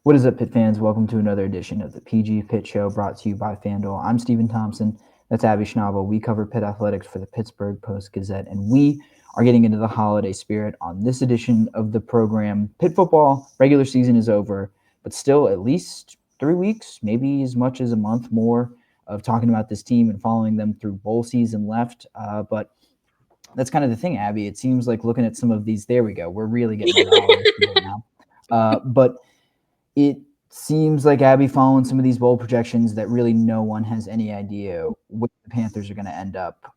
What is up, Pitt fans? Welcome to another edition of the PG Pitt Show brought to you by FanDuel. I'm Stephen Thompson. That's Abby Schnable. We cover Pitt athletics for the Pittsburgh Post-Gazette, and we are getting into the holiday spirit on this edition of the program. Pitt football regular season is over, but still at least 3 weeks, maybe as much as a month more of talking about this team and following them through bowl season left. But that's kind of the thing, Abby. It seems like looking at some of these, there we go. We're really getting into the holiday spirit now. But it seems like, Abby, following some of these bowl projections, that really no one has any idea where the Panthers are going to end up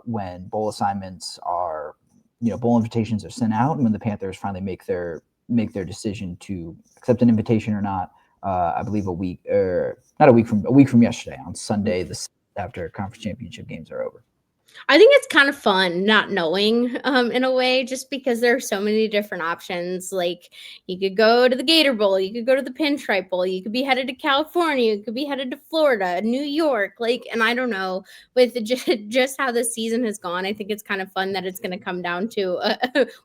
when bowl assignments are, bowl invitations are sent out, and when the Panthers finally make their decision to accept an invitation or not. I believe a week from yesterday, on Sunday, after conference championship games are over. I think it's kind of fun not knowing in a way, just because there are so many different options. Like, you could go to the Gator Bowl, you could go to the Pinstripe Bowl, you could be headed to California, you could be headed to Florida, New York. And I don't know, with just how the season has gone, I think it's kind of fun that it's going to come down to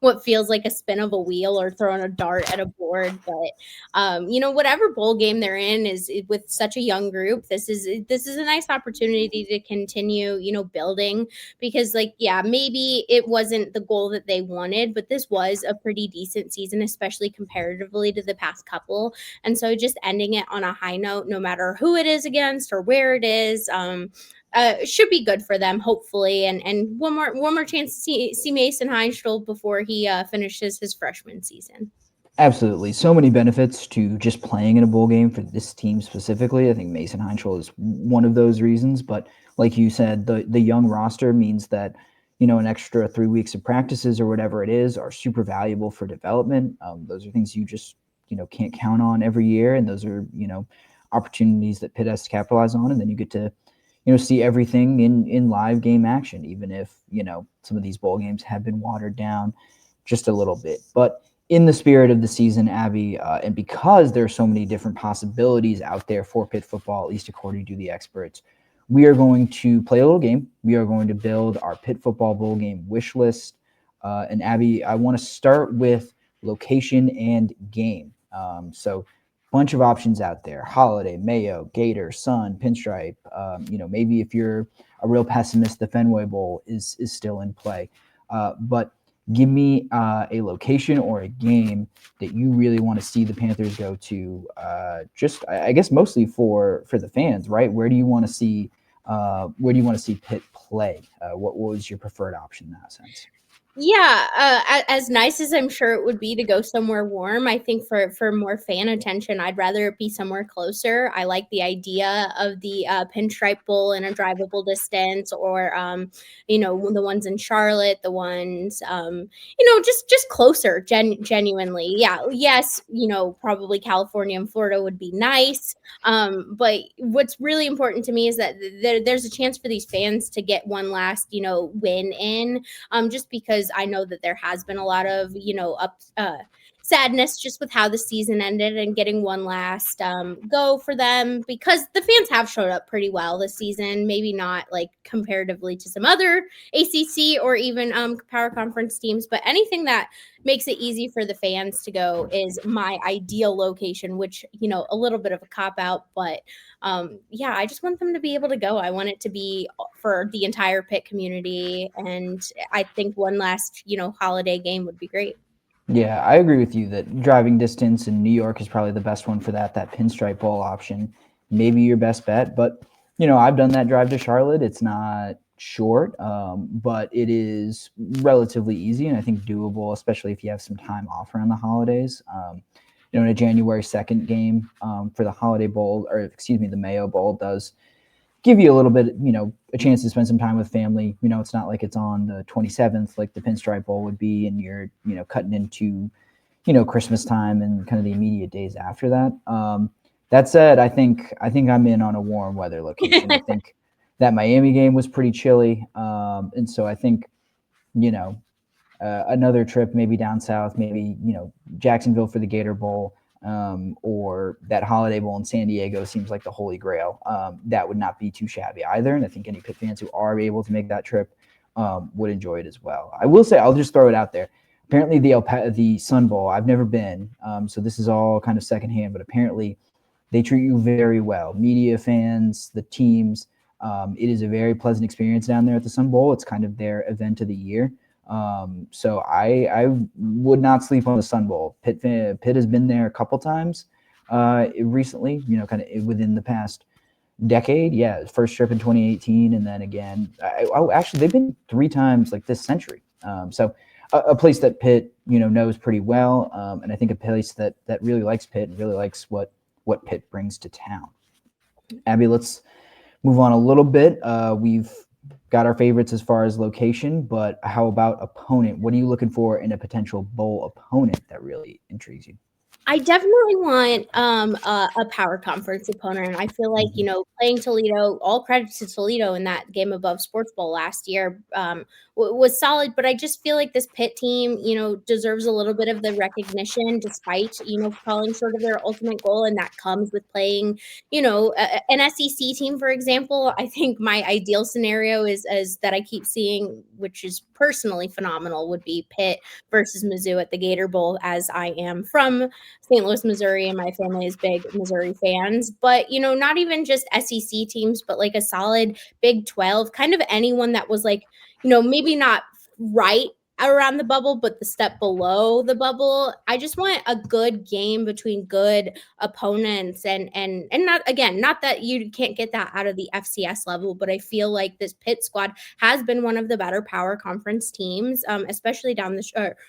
what feels like a spin of a wheel or throwing a dart at a board. But whatever bowl game they're in is with such a young group. This is a nice opportunity to continue, building, because maybe it wasn't the goal that they wanted, but this was a pretty decent season, especially comparatively to the past couple. And so just ending it on a high note, no matter who it is against or where it is, should be good for them, hopefully. And one more chance to see Mason Heintschel before he finishes his freshman season. Absolutely. So many benefits to just playing in a bowl game for this team specifically. I think Mason Heintschel is one of those reasons. But like you said, the young roster means that, an extra 3 weeks of practices or whatever it is are super valuable for development. Those are things you just, can't count on every year. And those are, opportunities that Pitt has to capitalize on. And then you get to, see everything in live game action, even if, some of these bowl games have been watered down just a little bit. But in the spirit of the season, Abby, and because there are so many different possibilities out there for Pitt football, at least according to the experts, we are going to play a little game. We are going to build our Pitt football bowl game wish list. And Abby, I want to start with location and game. So bunch of options out there: Holiday, Mayo, Gator, Sun, Pinstripe. Maybe if you're a real pessimist, the Fenway Bowl is still in play. But give me a location or a game that you really want to see the Panthers go to. Just, I guess, mostly for the fans, right? Where do you want to see Pitt play? What was your preferred option in that sense? Yeah, as nice as I'm sure it would be to go somewhere warm, I think for more fan attention, I'd rather it be somewhere closer. I like the idea of the Pinstripe Bowl in a drivable distance, or the ones in Charlotte, the ones just closer. Genuinely, yeah, yes, probably California and Florida would be nice. But what's really important to me is that there's a chance for these fans to get one last win in. Just because I know that there has been a lot of, sadness just with how the season ended, and getting one last go for them, because the fans have showed up pretty well this season. Maybe not like comparatively to some other ACC or even power conference teams, but anything that makes it easy for the fans to go is my ideal location, which, a little bit of a cop out, but I just want them to be able to go. I want it to be for the entire Pitt community, and I think one last, holiday game would be great. Yeah, I agree with you that driving distance in New York is probably the best one for that. That Pinstripe Bowl option, maybe your best bet. But, I've done that drive to Charlotte. It's not short, but it is relatively easy and I think doable, especially if you have some time off around the holidays. In a January 2nd game for the Holiday Bowl, or excuse me, the Mayo Bowl does give you a little bit, a chance to spend some time with family. It's not like it's on the 27th like the Pinstripe Bowl would be, and you're, cutting into, Christmas time and kind of the immediate days after that. That said, I think I'm in on a warm weather location. I think that Miami game was pretty chilly, and so I think, another trip maybe down south, maybe Jacksonville for the Gator Bowl. Or that Holiday Bowl in San Diego seems like the holy grail. That would not be too shabby either. And I think any Pitt fans who are able to make that trip would enjoy it as well. I will say, I'll just throw it out there. apparently the Sun Bowl, I've never been, so this is all kind of secondhand, but apparently they treat you very well. Media, fans, the teams. It is a very pleasant experience down there at the Sun Bowl. It's kind of their event of the year. So I would not sleep on the Sun Bowl. Pitt has been there a couple times recently, kind of within the past decade. Yeah, first trip in 2018, and then again. Actually, they've been 3 times like this century. So a place that Pitt knows pretty well, and I think a place that really likes Pitt and really likes what Pitt brings to town. Abby, let's move on a little bit. We've got our favorites as far as location, but how about opponent? What are you looking for in a potential bowl opponent that really intrigues you? I definitely want a power conference opponent. I feel like, playing Toledo, all credit to Toledo in that game above Sports Bowl last year, was solid. But I just feel like this Pitt team, deserves a little bit of the recognition despite, falling short of their ultimate goal. And that comes with playing, an SEC team, for example. I think my ideal scenario is that I keep seeing, which is personally phenomenal, would be Pitt versus Mizzou at the Gator Bowl, as I am from St. Louis, Missouri, and my family is big Missouri fans. But, not even just SEC teams, but like a solid Big 12, kind of anyone that was like, maybe not right around the bubble, but the step below the bubble. I just want a good game between good opponents and not that you can't get that out of the FCS level, but I feel like this Pitt squad has been one of the better power conference teams, especially down the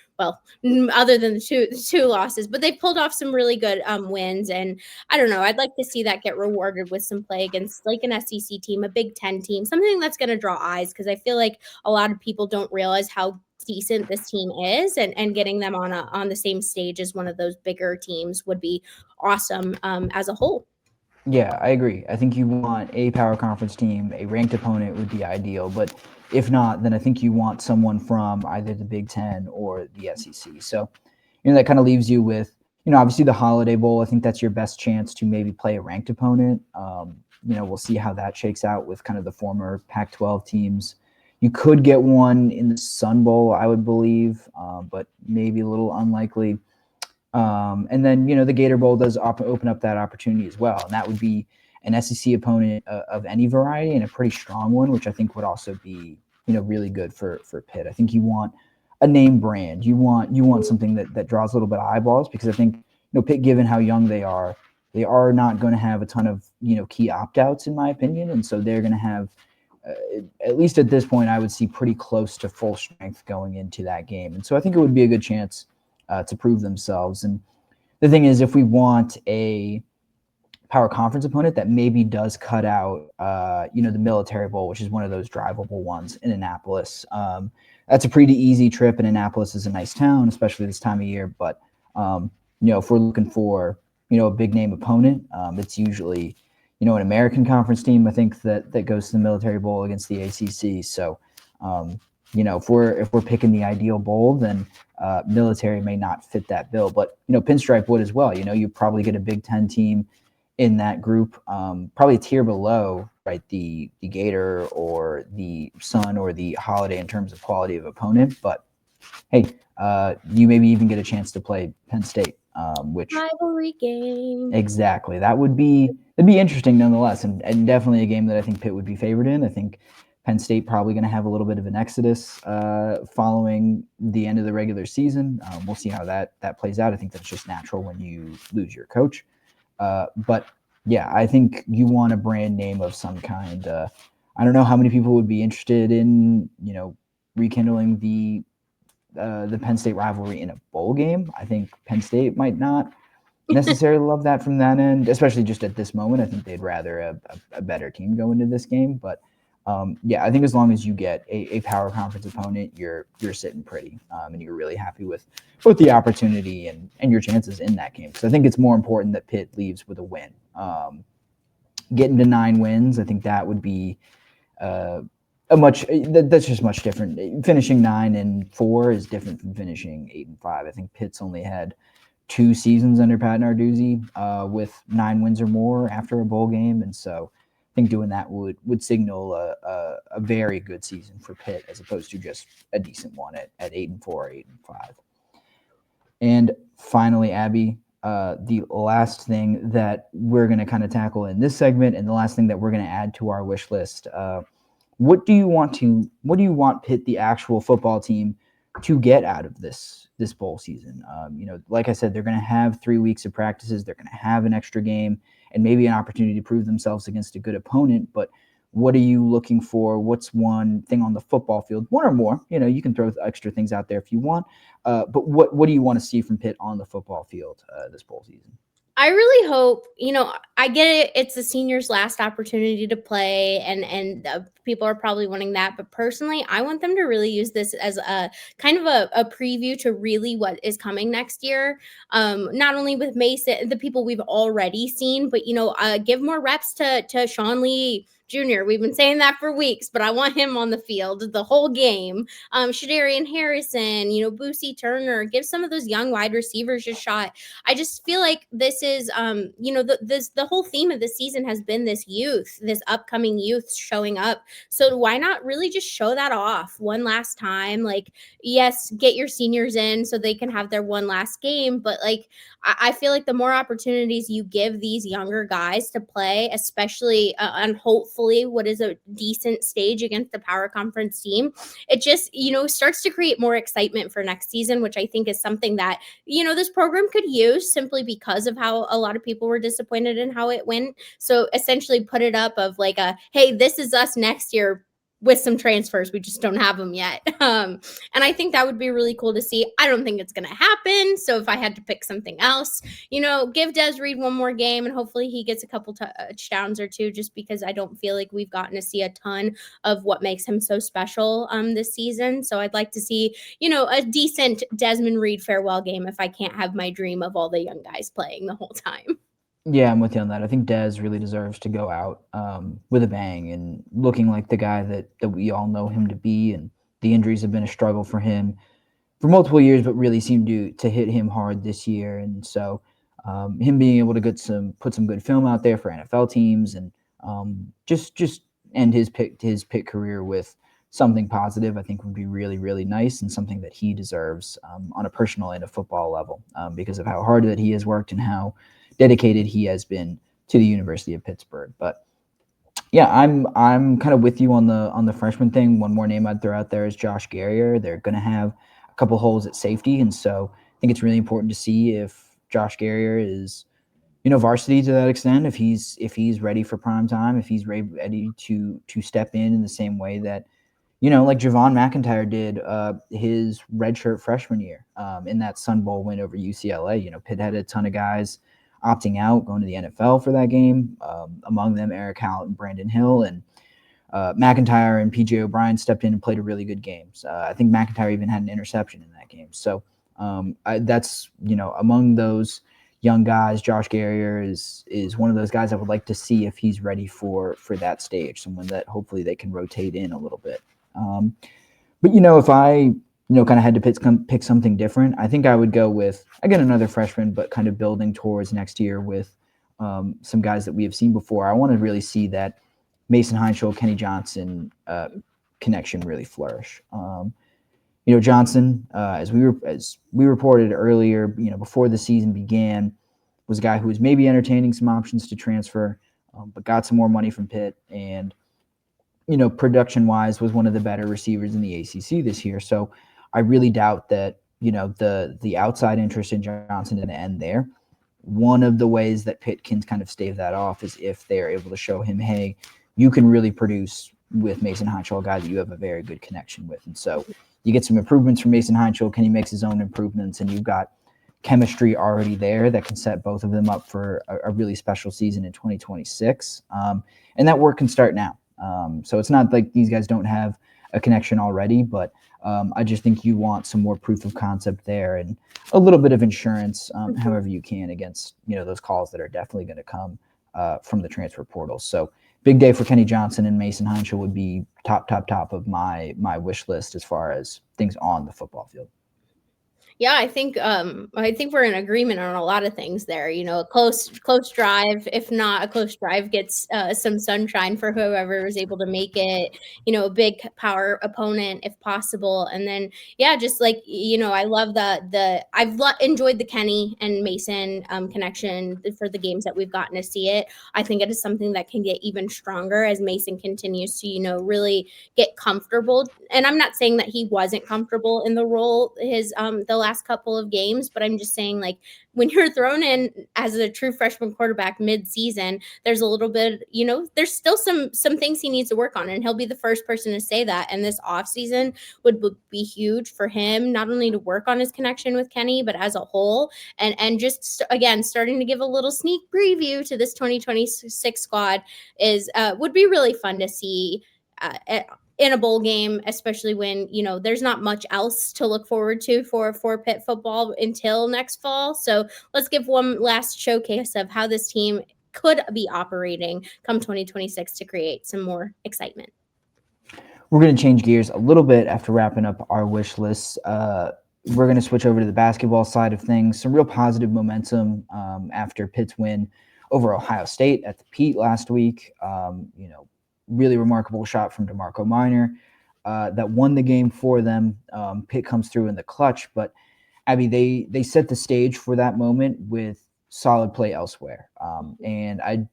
other than the two losses, but they pulled off some really good wins. And I don't know, I'd like to see that get rewarded with some play against like an SEC team, a Big Ten team, something that's going to draw eyes, because I feel like a lot of people don't realize how decent this team is, and getting them on the same stage as one of those bigger teams would be awesome as a whole. Yeah, I agree. I think you want a power conference team, a ranked opponent would be ideal, but if not, then I think you want someone from either the Big Ten or the SEC. So, that kind of leaves you with, obviously the Holiday Bowl. I think that's your best chance to maybe play a ranked opponent. We'll see how that shakes out with kind of the former Pac-12 teams. You could get one in the Sun Bowl, I would believe, but maybe a little unlikely. And then, the Gator Bowl does open up that opportunity as well. And that would be an SEC opponent of any variety, and a pretty strong one, which I think would also be, really good for Pitt. I think you want a name brand. You want something that draws a little bit of eyeballs, because I think, Pitt, given how young they are not going to have a ton of, key opt-outs, in my opinion. And so they're going to have, at least at this point, I would see pretty close to full strength going into that game. And so I think it would be a good chance to prove themselves. And the thing is, if we want a power conference opponent that maybe does cut out, the Military Bowl, which is one of those drivable ones in Annapolis. That's a pretty easy trip, and Annapolis is a nice town, especially this time of year. But, if we're looking for, a big name opponent, it's usually, an American Conference team, I think, that goes to the Military Bowl against the ACC. So, if we're picking the ideal bowl, then Military may not fit that bill, but Pinstripe would as well. You probably get a Big Ten team in that group, probably a tier below, right? The Gator or the Sun or the Holiday in terms of quality of opponent. But hey, you maybe even get a chance to play Penn State, which rivalry game. Exactly. It'd be interesting nonetheless, and definitely a game that I think Pitt would be favored in. I think Penn State probably going to have a little bit of an exodus following the end of the regular season. We'll see how that plays out. I think that's just natural when you lose your coach. But yeah, I think you want a brand name of some kind. I don't know how many people would be interested in, rekindling the Penn State rivalry in a bowl game. I think Penn State might not necessarily love that from that end, especially just at this moment. I think they'd rather a better team go into this game. But yeah, I think as long as you get a power conference opponent, you're sitting pretty, and you're really happy with both the opportunity and your chances in that game. Because I think it's more important that Pitt leaves with a win. Getting to 9 wins, I think that would be that's just much different. Finishing 9-4 is different from finishing 8-5. I think Pitt's only had 2 seasons under Pat Narduzzi with 9 wins or more after a bowl game, and so I think doing that would signal a very good season for Pitt, as opposed to just a decent one at 8-4 or 8-5. And finally, Abby, the last thing that we're going to kind of tackle in this segment, and the last thing that we're going to add to our wish list, what do you want Pitt, the actual football team, to get out of this bowl season? Like I said, they're going to have 3 weeks of practices. They're going to have an extra game and maybe an opportunity to prove themselves against a good opponent. But what are you looking for? What's one thing on the football field? One or more. You can throw extra things out there if you want. But what do you want to see from Pitt on the football field this bowl season? I really hope, I get it. It's the seniors' last opportunity to play, and people are probably wanting that. But personally, I want them to really use this as a kind of a preview to really what is coming next year. Not only with Mason, the people we've already seen, but give more reps to Shawn Jr. We've been saying that for weeks, but I want him on the field the whole game. Shadarian Harrison, Boosie Turner, give some of those young wide receivers a shot. I just feel like this is, the whole theme of the season has been this youth, this upcoming youth showing up. So why not really just show that off one last time? Like, yes, get your seniors in so they can have their one last game, but like, I feel like the more opportunities you give these younger guys to play, especially on hopefully what is a decent stage against the power conference team, it just, starts to create more excitement for next season, which I think is something that, this program could use simply because of how a lot of people were disappointed in how it went. So essentially put it up of like hey, this is us next year with some transfers. We just don't have them yet. And I think that would be really cool to see. I don't think it's going to happen. So if I had to pick something else, give Des Reid one more game and hopefully he gets a couple touchdowns or two, just because I don't feel like we've gotten to see a ton of what makes him so special this season. So I'd like to see, a decent Desmond Reid farewell game if I can't have my dream of all the young guys playing the whole time. Yeah, I'm with you on that. I think Dez really deserves to go out with a bang and looking like the guy that we all know him to be. And the injuries have been a struggle for him for multiple years, but really seemed to hit him hard this year. And so him being able to put some good film out there for NFL teams and just end his Pitt career with something positive, I think would be really, really nice and something that he deserves on a personal and a football level because of how hard that he has worked and how dedicated he has been to the University of Pittsburgh. But yeah, I'm kind of with you on the freshman thing. One more name I'd throw out there is Josh Garrier. They're going to have a couple holes at safety, and so I think it's really important to see if Josh Garrier is, varsity to that extent. If he's ready for prime time, if he's ready to step in the same way that, like Javon McIntyre did his redshirt freshman year in that Sun Bowl win over UCLA. Pitt had a ton of guys opting out, going to the NFL for that game. Among them, Eric Hallett and Brandon Hill. And McIntyre and P.J. O'Brien stepped in and played a really good game. I think McIntyre even had an interception in that game. So that's, among those young guys, Josh Garrier is one of those guys I would like to see if he's ready for that stage, someone that hopefully they can rotate in a little bit. But, if I kind of had to pick something different, I think I would go with, again, another freshman, but kind of building towards next year with some guys that we have seen before. I want to really see that Mason Heintschel, Kenny Johnson connection really flourish. Johnson, as we reported earlier, before the season began, was a guy who was maybe entertaining some options to transfer, but got some more money from Pitt and, production-wise was one of the better receivers in the ACC this year. So I really doubt that, the outside interest in Johnson is going to end there. One of the ways that Pitt can kind of stave that off is if they're able to show him, hey, you can really produce with Mason Heintschel, a guy that you have a very good connection with. And so you get some improvements from Mason Heintschel. Kenny makes his own improvements, and you've got chemistry already there that can set both of them up for a really special season in 2026. And that work can start now. So it's not like these guys don't have a connection already, but I just think you want some more proof of concept there and a little bit of insurance, however you can, against those calls that are definitely going to come from the transfer portal. So big day for Kenny Johnson, and Mason Heintschel would be top of my wish list as far as things on the football field. Yeah, I think we're in agreement on a lot of things there. A close drive, if not a close drive, gets some sunshine for whoever was able to make it. A big power opponent if possible, and then yeah, just like I love enjoyed the Kenny and Mason connection for the games that we've gotten to see it. I think it is something that can get even stronger as Mason continues to really get comfortable. And I'm not saying that he wasn't comfortable in the role the last couple of games, but I'm just saying, like, when you're thrown in as a true freshman quarterback mid-season, there's a little bit, there's still some things he needs to work on, and he'll be the first person to say that. And this offseason would be huge for him, not only to work on his connection with Kenny, but as a whole. And just again, starting to give a little sneak preview to this 2026 squad would be really fun to see in a bowl game, especially when there's not much else to look forward to for Pitt football until next fall. So let's give one last showcase of how this team could be operating come 2026 to create some more excitement. We're going to change gears a little bit after wrapping up our wish list. We're going to switch over to the basketball side of things. Some real positive momentum after Pitt's win over Ohio State at the Pete last week. Really remarkable shot from DeMarco Minor that won the game for them. Pitt comes through in the clutch, but Abby, they set the stage for that moment with solid play elsewhere. And I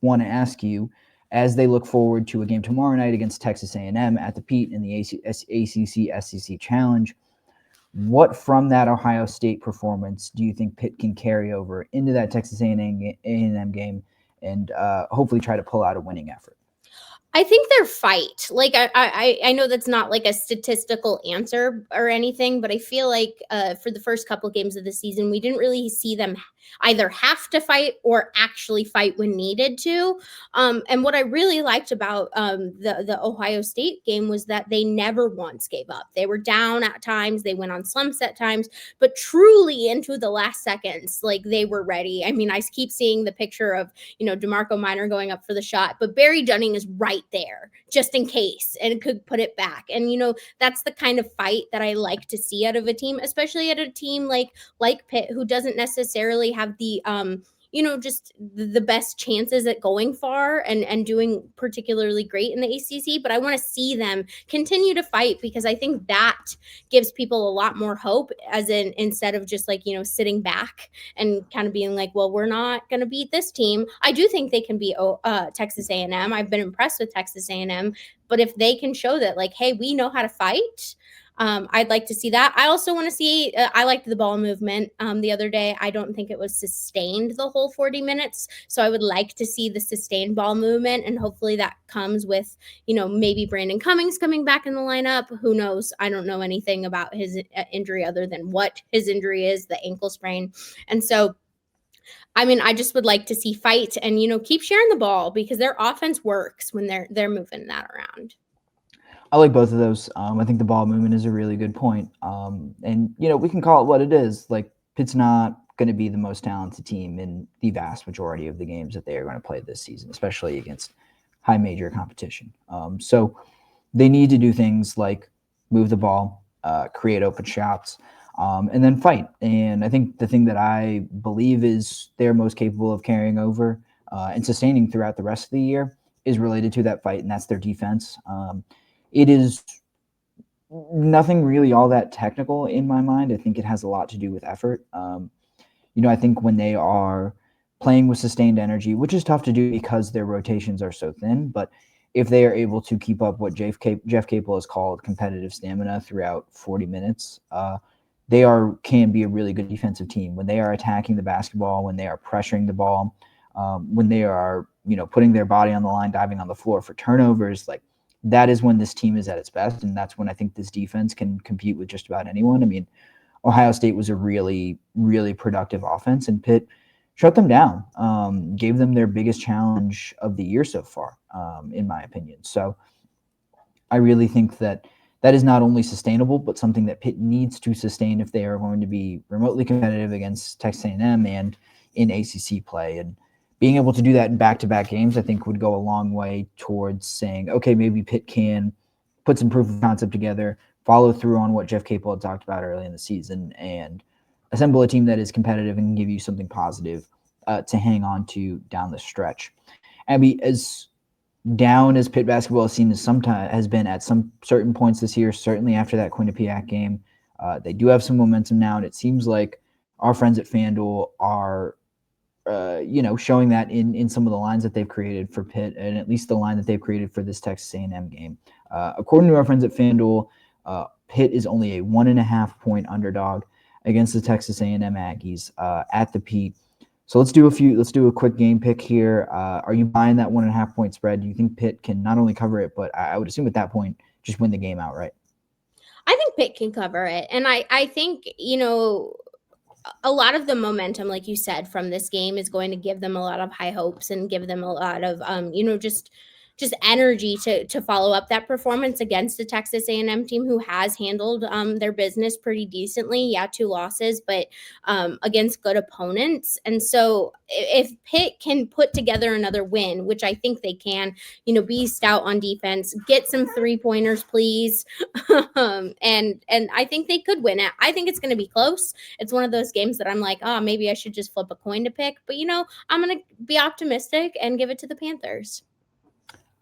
want to ask you, as they look forward to a game tomorrow night against Texas A&M at the Pete in the ACC SEC Challenge, what from that Ohio State performance do you think Pitt can carry over into that Texas A&M game and hopefully try to pull out a winning effort? I think their fight, like I know that's not like a statistical answer or anything, but I feel like for the first couple of games of the season, we didn't really see them either have to fight or actually fight when needed to. And what I really liked about the Ohio State game was that they never once gave up. They were down at times, they went on slumps at times, but truly into the last seconds, like they were ready. I mean, I keep seeing the picture of DeMarco Minor going up for the shot, but Barry Dunning is right there just in case and could put it back. And that's the kind of fight that I like to see out of a team, especially at a team like Pitt, who doesn't necessarily have the just the best chances at going far and doing particularly great in the ACC. But I want to see them continue to fight, because I think that gives people a lot more hope, instead of just like, sitting back and kind of being like, well, we're not going to beat this team. I do think they can beat Texas A&M. I've been impressed with Texas A&M, but if they can show that, like, hey, we know how to fight, I'd like to see that. I also want to see, I liked the ball movement the other day. I don't think it was sustained the whole 40 minutes. So I would like to see the sustained ball movement, and hopefully that comes with, maybe Brandon Cummings coming back in the lineup. Who knows? I don't know anything about his injury other than what his injury is, the ankle sprain. And so, I mean, I just would like to see fight and, keep sharing the ball, because their offense works when they're moving that around. I like both of those. I think the ball movement is a really good point. And, we can call it what it is. Like, Pitt's not going to be the most talented team in the vast majority of the games that they are going to play this season, especially against high major competition. So they need to do things like move the ball, create open shots, and then fight. And I think the thing that I believe is they're most capable of carrying over and sustaining throughout the rest of the year is related to that fight, and that's their defense. It is nothing really all that technical in my mind. I think it has a lot to do with effort. I think when they are playing with sustained energy, which is tough to do because their rotations are so thin, but if they are able to keep up what Jeff Capel has called competitive stamina throughout 40 minutes, they can be a really good defensive team. When they are attacking the basketball, when they are pressuring the ball, when they are, putting their body on the line, diving on the floor for turnovers, like, that is when this team is at its best, and that's when I think this defense can compete with just about anyone. I mean, Ohio State was a really, really productive offense, and Pitt shut them down, gave them their biggest challenge of the year so far, in my opinion. So I really think that is not only sustainable, but something that Pitt needs to sustain if they are going to be remotely competitive against Texas A&M and in ACC play. And being able to do that in back-to-back games, I think, would go a long way towards saying, okay, maybe Pitt can put some proof of concept together, follow through on what Jeff Capel had talked about early in the season and assemble a team that is competitive and can give you something positive to hang on to down the stretch. Abby, as down as Pitt basketball has been at some certain points this year, certainly after that Quinnipiac game, they do have some momentum now, and it seems like our friends at FanDuel are showing that in some of the lines that they've created for Pitt, and at least the line that they've created for this Texas A&M game. According to our friends at FanDuel, Pitt is only a 1.5-point underdog against the Texas A&M Aggies at the Pete. So let's do a quick game pick here. Are you buying that 1.5-point spread? Do you think Pitt can not only cover it, but I would assume at that point just win the game outright? I think Pitt can cover it, and I think a lot of the momentum, like you said, from this game is going to give them a lot of high hopes and give them a lot of, just energy to follow up that performance against the Texas A&M team who has handled their business pretty decently. Yeah, 2 losses, but against good opponents. And so if Pitt can put together another win, which I think they can, be stout on defense, get some 3-pointers, please. And I think they could win it. I think it's going to be close. It's one of those games that I'm like, maybe I should just flip a coin to pick. But, I'm going to be optimistic and give it to the Panthers.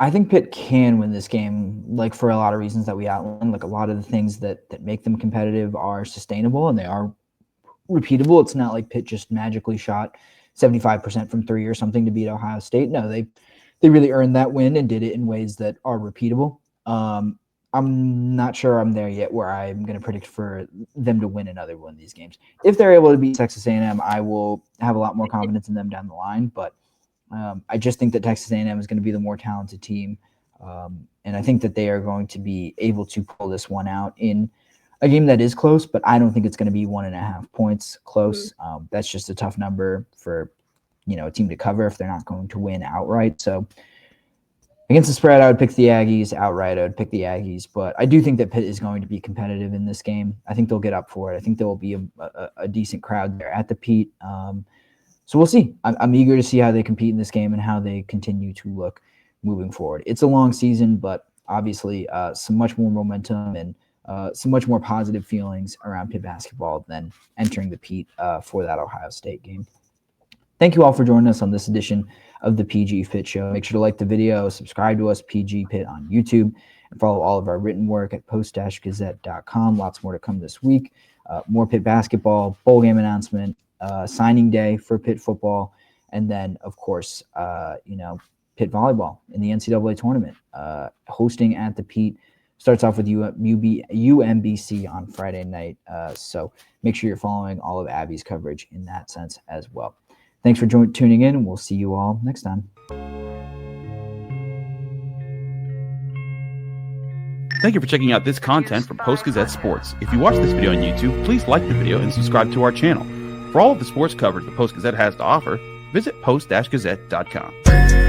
I think Pitt can win this game, like for a lot of reasons that we outlined. Like a lot of the things that make them competitive are sustainable and they are repeatable. It's not like Pitt just magically shot 75% from 3 or something to beat Ohio State. No, they really earned that win and did it in ways that are repeatable. I'm not sure I'm there yet where I'm going to predict for them to win another one of these games. If they're able to beat Texas A&M, I will have a lot more confidence in them down the line, but I just think that Texas A&M is going to be the more talented team, and I think that they are going to be able to pull this one out in a game that is close, but I don't think it's going to be 1.5 points close. That's just a tough number for a team to cover if they're not going to win outright. So against the spread, I would pick the Aggies. Outright, I would pick the Aggies, but I do think that Pitt is going to be competitive in this game. I think they'll get up for it. I think there will be a decent crowd there at the Pete. So we'll see. I'm eager to see how they compete in this game and how they continue to look moving forward. It's a long season, but obviously some much more momentum and some much more positive feelings around Pitt basketball than entering the Pete for that Ohio State game. Thank you all for joining us on this edition of the PG Pitt Show. Make sure to like the video, subscribe to us, PG Pitt on YouTube, and follow all of our written work at post-gazette.com. Lots more to come this week. More Pitt basketball, bowl game announcement, signing day for Pitt football, and then of course Pitt volleyball in the NCAA tournament, hosting at the Pete. Starts off with UMBC on Friday night, so make sure you're following all of Abby's coverage in that sense as well. Thanks for tuning in, and we'll see you all next time. Thank you for checking out this content from Post-Gazette Sports. If you watch this video on YouTube, please like the video and subscribe to our channel. For all of the sports coverage the Post-Gazette has to offer, visit post-gazette.com.